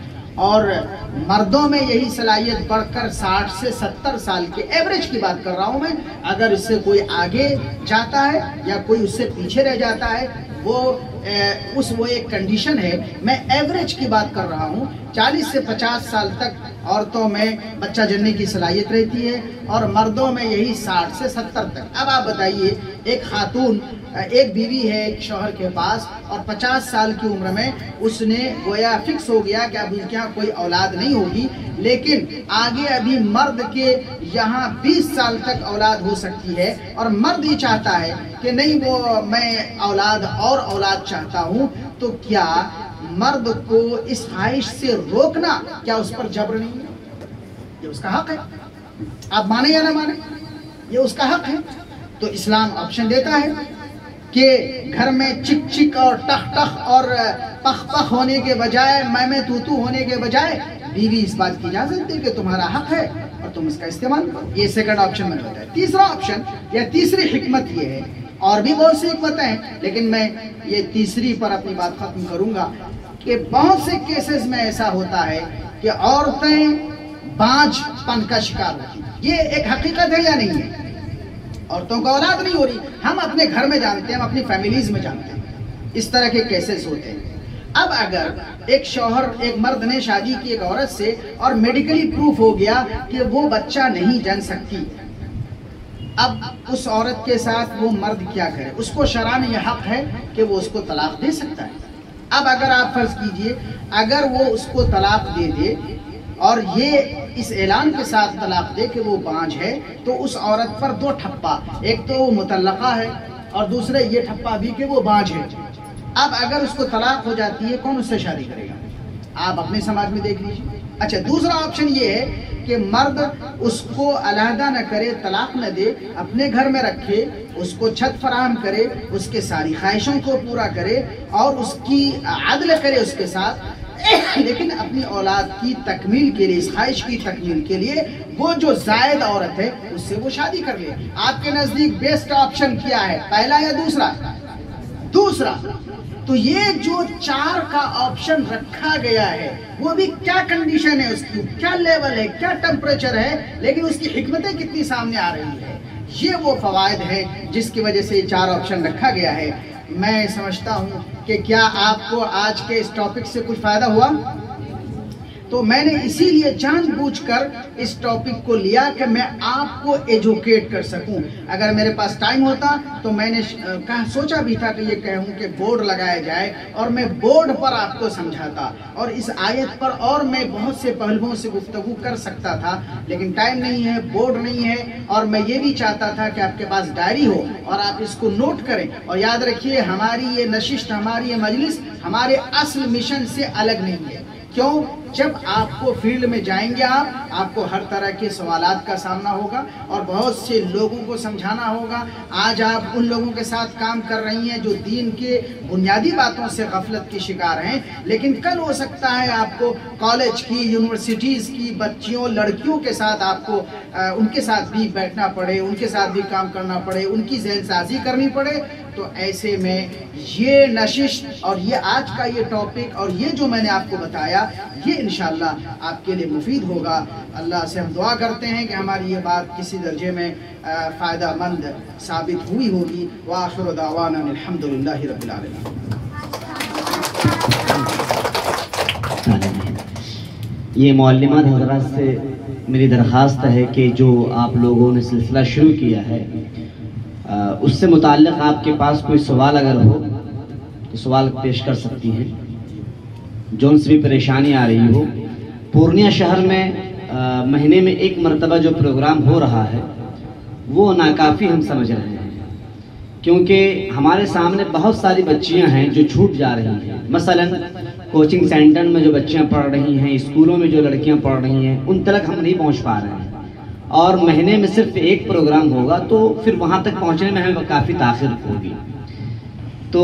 اور مردوں میں یہی صلاحیت بڑھ کر 60 سے 70 سال کے ایوریج کی بات کر رہا ہوں میں. اگر اس سے کوئی آگے جاتا ہے یا کوئی اس سے پیچھے رہ جاتا ہے وہ ایک کنڈیشن ہے. میں ایوریج کی بات کر رہا ہوں. 40 سے 50 سال تک عورتوں میں بچہ جننے کی صلاحیت رہتی ہے اور مردوں میں یہی 60 سے 70 تک. اب آپ بتائیے، ایک خاتون، ایک بیوی ہے ایک شوہر کے پاس، اور 50 سال کی عمر میں اس نے گویا فکس ہو گیا کہ اب ان کے یہاں کوئی اولاد نہیں ہوگی، لیکن آگے ابھی مرد کے یہاں 20 سال تک اولاد ہو سکتی ہے، اور مرد یہ چاہتا ہے کہ نہیں وہ میں اولاد چاہتا ہوں. تو کیا مرد کو اس خواہش سے روکنا کیا اس پر جبر نہیں ہے؟ یہ اس کا حق ہے. آپ مانیں یا نہ مانیں، یہ اس کا حق ہے. تو اسلام آپشن دیتا ہے کہ گھر میں چک چک اور ٹخ ٹخ اور پخ پخ ہونے کے بجائے، میں تو ہونے کے بجائے بیوی اس بات کی اجازت دے کہ تمہارا حق ہے اور تم اس کا استعمال کرو. یہ سیکنڈ آپشن میں ہوتا ہے. تیسرا آپشن یا تیسری حکمت یہ ہے، اور بھی بہت سی حکمتیں ہیں لیکن میں یہ تیسری پر اپنی بات ختم کروں گا، کہ بہت سے کیسز میں ایسا ہوتا ہے کہ عورتیں بانجھ پن کا شکار ہوتی ہیں. یہ ایک حقیقت ہے یا نہیں ہے؟ عورتوں کو اولاد نہیں ہو رہی. ہم اپنے گھر میں جانتے ہیں، ہم اپنی فیملیز میں جانتے ہیں اس طرح کے کیسز ہوتے ہیں. اب اگر ایک مرد نے شادی کی ایک عورت سے اور میڈیکلی پروف ہو گیا کہ وہ بچہ نہیں جن سکتی، اب اس عورت کے ساتھ وہ مرد کیا کرے؟ اس کو شرعاً یہ حق ہے کہ وہ اس کو طلاق دے سکتا ہے. اب اگر آپ فرض کیجئے اگر وہ اس کو طلاق دے دے اور یہ اس اعلان کے ساتھ طلاق دے کہ وہ بانجھ ہے، تو اس عورت پر دو ٹھپا، ایک تو وہ مطلقہ ہے اور دوسرے یہ ٹھپا بھی کہ وہ بانجھ ہے. اب اگر اس کو طلاق ہو جاتی ہے، کون اس سے شادی کرے گا؟ آپ اپنے سماج میں دیکھ لیجیے. اچھا، دوسرا آپشن یہ ہے کہ مرد اس کو علیحدہ نہ کرے، طلاق نہ دے، اپنے گھر میں رکھے، اس کو چھت فراہم کرے، اس کے ساری خواہشوں کو پورا کرے اور اس کی عدل کرے اس کے ساتھ، لیکن اپنی اولاد کی تکمیل کے لیے، اس خواہش کی تکمیل کے لیے وہ جو زائد عورت ہے اس سے وہ شادی کر لے. آپ کے نزدیک بیسٹ آپشن کیا ہے، پہلا یا دوسرا؟ دوسرا. تو یہ جو 4 کا آپشن رکھا گیا ہے وہ بھی کیا کنڈیشن ہے اس کی، کیا لیول ہے، کیا ٹمپریچر ہے، لیکن اس کی حکمتیں کتنی سامنے آ رہی ہے. یہ وہ فوائد ہیں جس کی وجہ سے یہ 4 آپشن رکھا گیا ہے. میں سمجھتا ہوں کہ کیا آپ کو آج کے اس ٹاپک سے کچھ فائدہ ہوا؟ تو میں نے اسی لیے جان بوجھ کر اس ٹاپک کو لیا کہ میں آپ کو ایجوکیٹ کر سکوں. اگر میرے پاس ٹائم ہوتا تو میں نے سوچا بھی تھا کہ یہ کہوں کہ بورڈ لگایا جائے اور میں بورڈ پر آپ کو سمجھاتا، اور اس آیت پر اور میں بہت سے پہلوؤں سے گفتگو کر سکتا تھا، لیکن ٹائم نہیں ہے، بورڈ نہیں ہے. اور میں یہ بھی چاہتا تھا کہ آپ کے پاس ڈائری ہو اور آپ اس کو نوٹ کریں. اور یاد رکھیے، ہماری یہ نشست، ہماری یہ مجلس ہمارے اصل مشن سے الگ نہیں ہے. کیوں؟ جب آپ کو فیلڈ میں جائیں گے آپ کو ہر طرح کے سوالات کا سامنا ہوگا اور بہت سے لوگوں کو سمجھانا ہوگا. آج آپ ان لوگوں کے ساتھ کام کر رہی ہیں جو دین کے بنیادی باتوں سے غفلت کی شکار ہیں، لیکن کل ہو سکتا ہے آپ کو کالج کی، یونیورسٹیز کی بچیوں، لڑکیوں کے ساتھ آپ کو ان کے ساتھ بھی بیٹھنا پڑے، ان کے ساتھ بھی کام کرنا پڑے، ان کی ذہن سازی کرنی پڑے. تو ایسے میں یہ نشست اور یہ آج کا یہ ٹاپک اور یہ جو میں نے آپ کو بتایا، یہ انشاءاللہ آپ کے لیے مفید ہوگا. اللہ سے ہم دعا کرتے ہیں کہ ہماری یہ بات کسی درجے میں فائدہ مند ثابت ہوئی ہوگی. وآخر دعوانا الحمدللہ رب العالمین. یہ معلمات حضرات سے میری درخواست ہے کہ جو آپ لوگوں نے سلسلہ شروع کیا ہے اس سے متعلق آپ کے پاس کوئی سوال اگر ہو تو سوال پیش کر سکتی ہیں. جو ان سے بھی پریشانی آ رہی ہو، پورنیہ شہر میں مہینے میں 1 مرتبہ جو پروگرام ہو رہا ہے وہ ناکافی ہم سمجھ رہے ہیں، کیونکہ ہمارے سامنے بہت ساری بچیاں ہیں جو چھوٹ جا رہی ہیں. مثلا کوچنگ سینٹر میں جو بچیاں پڑھ رہی ہیں، اسکولوں میں جو لڑکیاں پڑھ رہی ہیں، ان تک ہم نہیں پہنچ پا رہے ہیں، اور مہینے میں صرف 1 پروگرام ہوگا تو پھر وہاں تک پہنچنے میں ہمیں کافی تاخیر ہوگی. تو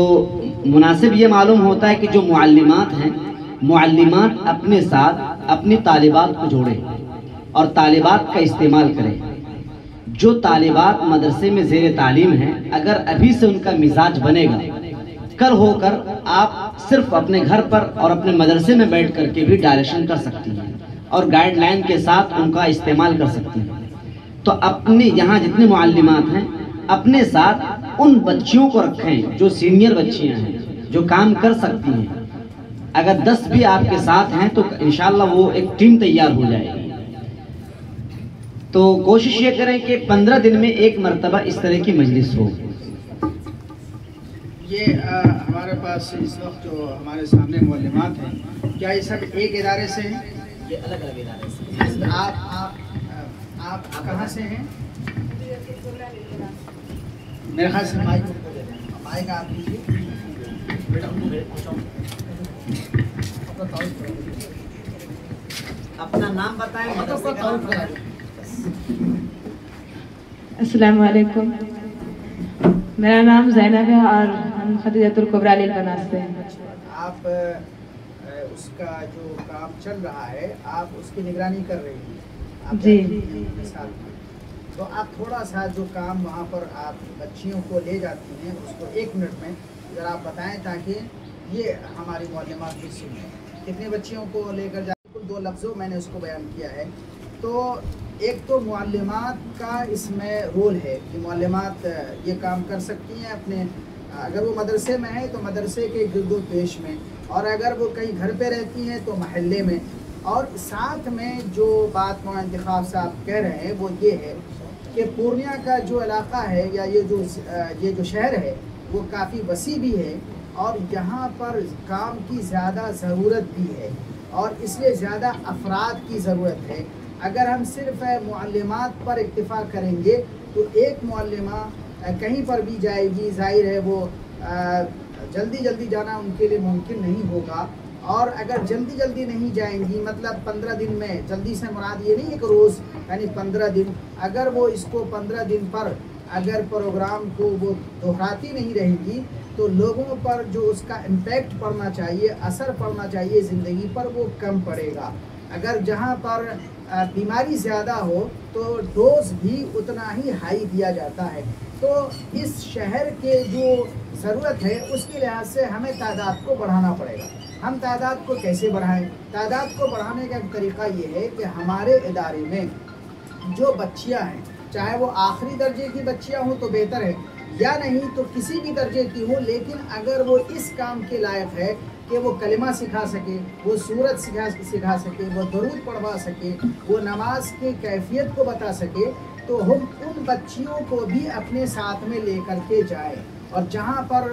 مناسب یہ معلوم ہوتا ہے کہ جو معلمات ہیں، معلمات اپنے ساتھ اپنی طالبات کو جوڑیں اور طالبات کا استعمال کریں. جو طالبات مدرسے میں زیر تعلیم ہیں، اگر ابھی سے ان کا مزاج بنے گا، کل ہو کر آپ صرف اپنے گھر پر اور اپنے مدرسے میں بیٹھ کر کے بھی ڈائریکشن کر سکتی ہیں اور گائیڈ لائن کے ساتھ ان کا استعمال کر سکتی ہیں۔ تو اپنی یہاں جتنے معلمات ہیں اپنے ساتھ ان بچیوں کو رکھیں جو سینئر بچیاں ہیں، جو کام کر سکتی ہیں۔ اگر 10 بھی آپ کے ساتھ ہیں تو انشاءاللہ وہ ایک ٹیم تیار ہو جائے گی۔ تو کوشش یہ کریں کہ 15 دن میں ایک مرتبہ اس طرح کی مجلس ہو۔ یہ ہمارے پاس اس وقت جو ہمارے سامنے معلمات ہیں، کیا یہ سب ایک ادارے سے ہیں؟ یہ الگ الگ ادارے سے۔ آپ کہاں سے ہیں؟ میرے خیال سے مائک آپ لیجیے۔ اپنا نام بتائیں۔ السلام علیکم، میرا نام زینب ہے اور ہم خدیجۃ الکبریٰ للبنات سے ہیں۔ آپ اس کا جو کام چل رہا ہے آپ اس کی نگرانی کر رہی ہیں؟ جی مثال تو آپ تھوڑا سا جو کام وہاں پر آپ بچیوں کو لے جاتی ہیں اس کو 1 منٹ میں ذرا آپ بتائیں تاکہ یہ ہماری معلمات بھی سنیں۔ کتنے بچیوں کو لے کر جاتے ہیں؟ 2 لفظوں میں نے اس کو بیان کیا ہے۔ تو ایک تو معلمات کا اس میں رول ہے کہ معلمات یہ کام کر سکتی ہیں اپنے، اگر وہ مدرسے میں ہیں تو مدرسے کے گرد و پیش میں، اور اگر وہ کہیں گھر پہ رہتی ہیں تو محلے میں۔ اور ساتھ میں جو بات مولانا انتخاب صاحب کہہ رہے ہیں وہ یہ ہے کہ پورنیہ کا جو علاقہ ہے یا یہ جو شہر ہے وہ کافی وسیع بھی ہے اور یہاں پر کام کی زیادہ ضرورت بھی ہے اور اس لیے زیادہ افراد کی ضرورت ہے۔ اگر ہم صرف معلمات پر اکتفا کریں گے تو ایک معلمہ کہیں پر بھی جائے گی، ظاہر ہے وہ جلدی جانا ان کے لیے ممکن نہیں ہوگا، اور اگر جلدی نہیں جائیں گی مطلب 15 دن میں، جلدی سے مراد یہ نہیں ہے کہ روز، یعنی 15 دن، اگر وہ اس کو 15 دن پر اگر پروگرام کو وہ دہراتی نہیں رہے گی تو لوگوں پر جو اس کا امپیکٹ پڑنا چاہیے، اثر پڑنا چاہیے زندگی پر، وہ کم پڑے گا۔ اگر جہاں پر بیماری زیادہ ہو تو ڈوز بھی اتنا ہی ہائی دیا جاتا ہے۔ تو اس شہر کے جو ضرورت ہے اس کے لحاظ سے ہمیں تعداد کو بڑھانا پڑے گا۔ ہم تعداد کو کیسے بڑھائیں؟ تعداد کو بڑھانے کا ایک طریقہ یہ ہے کہ ہمارے ادارے میں جو بچیاں ہیں، چاہے وہ آخری درجے کی بچیاں ہوں تو بہتر ہے، یا نہیں تو کسی بھی درجے کی ہوں، لیکن اگر وہ اس کام کے لائق ہے کہ وہ کلمہ سکھا سکے، وہ سورت سکھا سکے، وہ درود پڑھوا سکے، وہ نماز کی کیفیت کو بتا سکے، تو ہم ان بچیوں کو بھی اپنے ساتھ میں لے کر کے جائیں، اور جہاں پر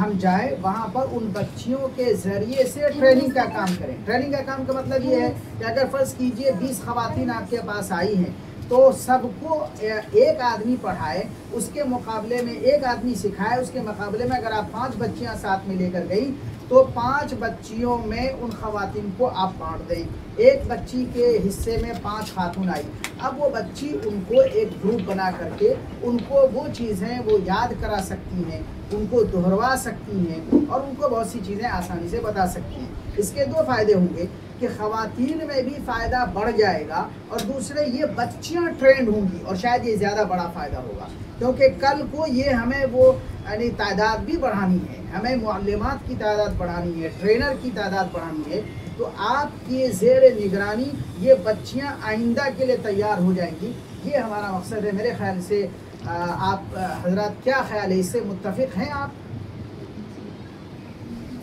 ہم جائیں وہاں پر ان بچیوں کے ذریعے سے ٹریننگ کا کام کریں۔ ٹریننگ کا کام کا مطلب یہ ہے کہ اگر فرض کیجئے 20 خواتین آپ کے پاس آئی ہیں تو سب کو ایک آدمی پڑھائے، اس کے مقابلے میں ایک آدمی سکھائے، اس کے مقابلے میں اگر آپ 5 بچیاں ساتھ میں لے کر گئی تو 5 بچیوں میں ان خواتین کو آپ بانٹ دیں۔ ایک بچی کے حصے میں 5 خاتون آئی، اب وہ بچی ان کو ایک گروپ بنا کر کے ان کو وہ چیزیں وہ یاد کرا سکتی ہیں، ان کو دہروا سکتی ہیں اور ان کو بہت سی چیزیں آسانی سے بتا سکتی ہیں۔ اس کے 2 فائدے ہوں گے کہ خواتین میں بھی فائدہ بڑھ جائے گا، اور دوسرے یہ بچیاں ٹرینڈ ہوں گی، اور شاید یہ زیادہ بڑا فائدہ ہوگا، کیونکہ کل کو یہ ہمیں وہ یعنی تعداد بھی بڑھانی ہے، ہمیں معلمات کی تعداد بڑھانی ہے، ٹرینر کی تعداد بڑھانی ہے، تو آپ کی زیر نگرانی یہ بچیاں آئندہ کے لیے تیار ہو جائیں گی۔ یہ ہمارا مقصد ہے۔ میرے خیال سے آپ حضرات کیا خیال ہے، اس سے متفق ہیں آپ؟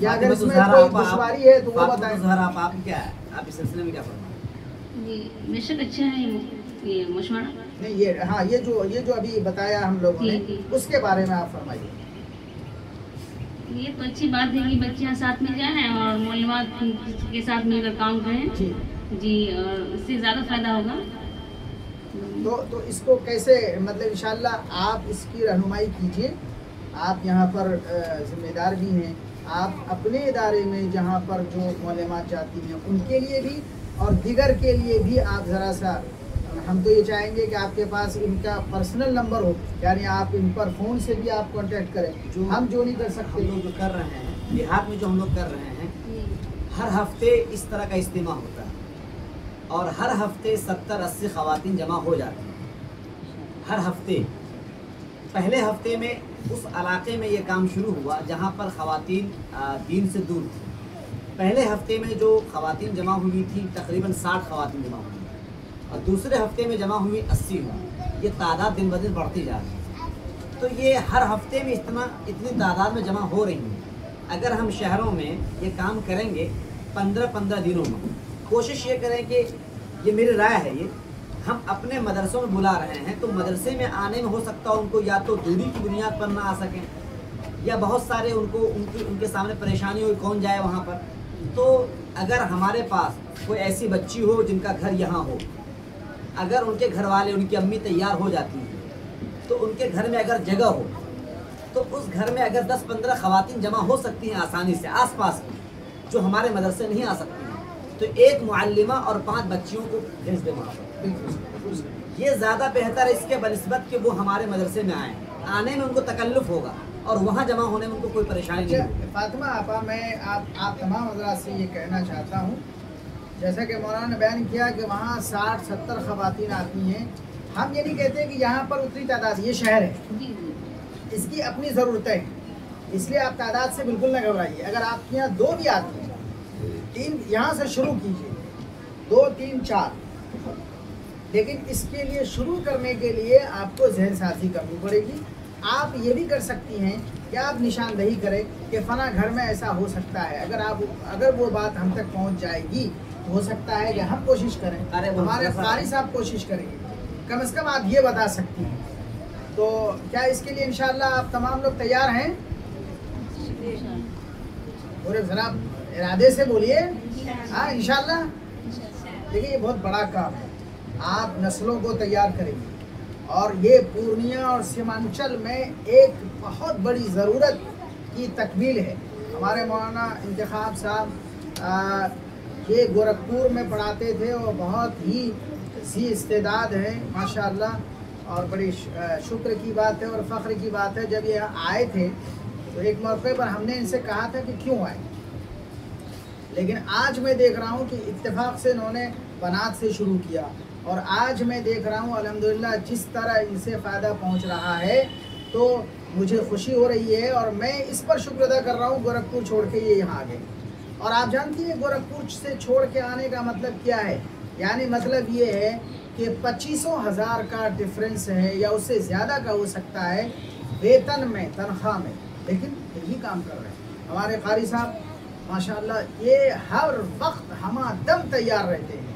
یا اگر اس میں کوئی دشواری ہے تو وہ بتائیں۔ آپ کیا ہے، آپ اس سلسلے میں کیا فرمائیں؟ جی بے شک اچھا ہے یہ مشورہ۔ نہیں یہ ہاں یہ جو ابھی بتایا ہم لوگوں نے اس کے بارے میں آپ فرمائیے۔ یہ تو اچھی بات ہے کہ بچیاں ساتھ میں جائیں اور معلومات کے ساتھ مل کر کام کریں جی، اور اس سے زیادہ فائدہ ہوگا۔ تو اس کو کیسے مطلب انشاءاللہ آپ اس کی رہنمائی کیجئے، آپ یہاں پر ذمہ دار بھی ہیں، آپ اپنے ادارے میں جہاں پر جو معلومات جاتی ہیں ان کے لیے بھی اور دیگر کے لیے بھی آپ ذرا سا، ہم تو یہ چاہیں گے کہ آپ کے پاس ان کا پرسنل نمبر ہو، یعنی آپ ان پر فون سے بھی آپ کانٹیکٹ کریں، ہم جو نہیں کر سکتے، لوگ جو کر رہے ہیں دیہات میں، جو ہم لوگ کر رہے ہیں، ہر ہفتے اس طرح کا اجتماع ہوتا ہے اور ہر ہفتے 70-80 خواتین جمع ہو جاتی ہیں۔ ہر ہفتے پہلے ہفتے میں اس علاقے میں یہ کام شروع ہوا جہاں پر خواتین دین سے دور تھیں. پہلے ہفتے میں جو خواتین جمع ہوئی تھی تقریباً 60 خواتین جمع ہوئی اور دوسرے ہفتے میں جمع ہوئی 80 ہوئی. یہ تعداد دن بدن بڑھتی جا رہی ہے. تو یہ ہر ہفتے میں اتنی تعداد میں جمع ہو رہی ہیں. اگر ہم شہروں میں یہ کام کریں گے 15 دنوں میں، کوشش یہ کریں کہ یہ میری رائے ہے، یہ ہم اپنے مدرسوں میں بلا رہے ہیں تو مدرسے میں آنے میں ہو سکتا ہو ان کو یا تو دوری کی بنیاد پر نہ آ سکیں یا بہت سارے ان کے سامنے پریشانی ہو کون جائے وہاں پر. تو اگر ہمارے پاس کوئی ایسی بچی ہو جن کا گھر یہاں ہو، اگر ان کے گھر والے ان کی امی تیار ہو جاتی ہیں تو ان کے گھر میں اگر جگہ ہو تو اس گھر میں اگر 10-15 خواتین جمع ہو سکتی ہیں آسانی سے آس پاس کی جو ہمارے مدرسے نہیں آ سکتی ہیں، تو ایک معلمہ اور 5 بچیوں کو بھیج دیں وہاں پر. یہ زیادہ بہتر ہے اس کے بنسبت کہ وہ ہمارے مدرسے میں آئیں. آنے میں ان کو تکلف ہوگا اور وہاں جمع ہونے میں ان کو کوئی پریشانی نہیں ہوگی. فاطمہ آپا، میں آپ تمام حضرات سے یہ کہنا چاہتا ہوں، جیسا کہ مولانا نے بیان کیا کہ وہاں 60-70 خواتین آتی ہیں. ہم یہ نہیں کہتے کہ یہاں پر اتنی تعداد، یہ شہر ہے، اس کی اپنی ضرورتیں ہیں، اس لیے آپ تعداد سے بالکل نہ گھبرائیے. اگر آپ کے یہاں 2 بھی آتی ہیں، 3 یہاں سے شروع کیجیے، 2 3 4. لیکن اس کے لیے شروع کرنے کے لیے آپ کو ذہن سازی کرنی پڑے گی. آپ یہ بھی کر سکتی ہیں کہ آپ نشاندہی کریں کہ فلاں گھر میں ایسا ہو سکتا ہے. اگر وہ بات ہم تک پہنچ جائے گی تو ہو سکتا ہے کہ ہم کوشش کریں، ہمارے قاری صاحب کوشش کریں گے. کم از کم آپ یہ بتا سکتی ہیں. تو کیا اس کے لیے انشاءاللہ آپ تمام لوگ تیار ہیں؟ پورے جناب ارادے سے بولیے ہاں انشاءاللہ. دیکھیے یہ بہت بڑا کام ہے. آپ نسلوں کو تیار کریں گے اور یہ پورنیہ اور سیمانچل میں ایک بہت بڑی ضرورت کی تکمیل ہے. ہمارے مولانا انتخاب صاحب یہ گورکھپور میں پڑھاتے تھے اور بہت ہی ذی استعداد ہیں ماشاءاللہ، اور بڑی شکر کی بات ہے اور فخر کی بات ہے. جب یہ آئے تھے تو ایک موقع پر ہم نے ان سے کہا تھا کہ کیوں آئے، لیکن آج میں دیکھ رہا ہوں کہ اتفاق سے انہوں نے بنات سے شروع کیا اور آج میں دیکھ رہا ہوں الحمدللہ جس طرح ان سے فائدہ پہنچ رہا ہے تو مجھے خوشی ہو رہی ہے اور میں اس پر شکر ادا کر رہا ہوں. گورکھپور چھوڑ کے یہ یہاں آ گئے اور آپ جانتی ہیں گورکھپور سے چھوڑ کے آنے کا مطلب کیا ہے؟ یعنی مطلب یہ ہے کہ 25,000 کا ڈفرینس ہے یا اس سے زیادہ کا ہو سکتا ہے ویتن میں، تنخواہ میں، لیکن یہی کام کر رہے ہیں. ہمارے قاری صاحب ماشاءاللہ یہ ہر وقت ہمہ دم تیار رہتے ہیں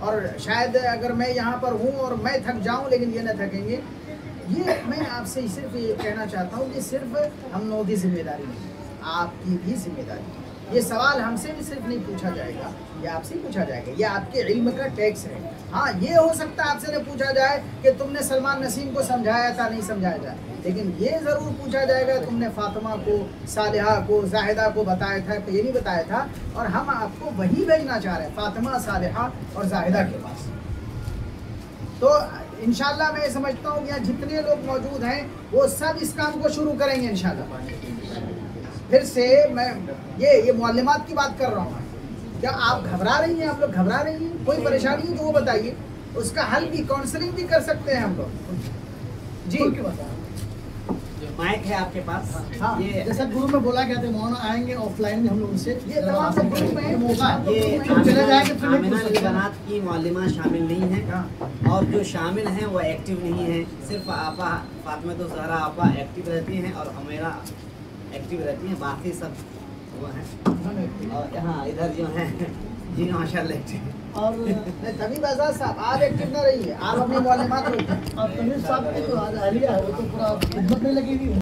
اور شاید اگر میں یہاں پر ہوں اور میں تھک جاؤں لیکن یہ نہ تھکیں گے. یہ میں آپ سے صرف یہ کہنا چاہتا ہوں کہ صرف ہم لوگوں کی ذمہ داری نہیں، آپ کی بھی ذمہ داری ہے. یہ سوال ہم سے بھی صرف نہیں پوچھا جائے گا، یہ آپ سے پوچھا جائے گا، یہ آپ کے علم کا ٹیکس ہے. ہاں یہ ہو سکتا ہے آپ سے نہ پوچھا جائے کہ تم نے سلمان نسیم کو سمجھایا تھا، نہیں سمجھایا جائے، لیکن یہ ضرور پوچھا جائے گا تم نے فاطمہ کو، صالحہ کو، زاہدہ کو بتایا تھا کہ یہ نہیں بتایا تھا. اور ہم آپ کو وہی بھیجنا چاہ رہے ہیں، فاطمہ، صالحہ اور زاہدہ کے پاس. تو انشاءاللہ میں سمجھتا ہوں کہ جتنے لوگ موجود ہیں وہ سب اس کام کو شروع کریں گے انشاءاللہ. پھر سے میں یہ معلمات کی بات کر رہا ہوں. کیا آپ گھبرا رہی ہیں؟ آپ لوگ گھبرا رہی ہیں؟ کوئی پریشانی ہے تو وہ بتائیے، اس کا حل بھی، کاؤنسلنگ بھی کر سکتے ہیں ہم لوگ. جی مائک ہے آپ کے پاس؟ ہاں یہ جیسا گروپ میں بولا گیا تھا مولانا آئیں گے آف لائن میں ہم لوگ ان سے یہ تمام سب گروپ میں موقع یہ آمنہ لبنات کی معلمہ شامل نہیں ہیں اور جو شامل ہیں وہ ایکٹیو نہیں ہیں. صرف آپا فاطمہ الزہرا آپا ایکٹیو رہتی ہیں اور ہمیرا ایکٹیو رہتی ہیں، باقی سب وہ ہیں. اور ہاں ادھر جو ہیں جی ماشاء اللہ ایکٹیو. اور طبیب آزاد صاحب آپ ایکٹیو نہ رہیے، آپ اپنی معلومات رکھیں. اور طبیب صاحب کی جو اہلیہ ہے وہ تو پورا خدمت میں لگی ہوئی ہے.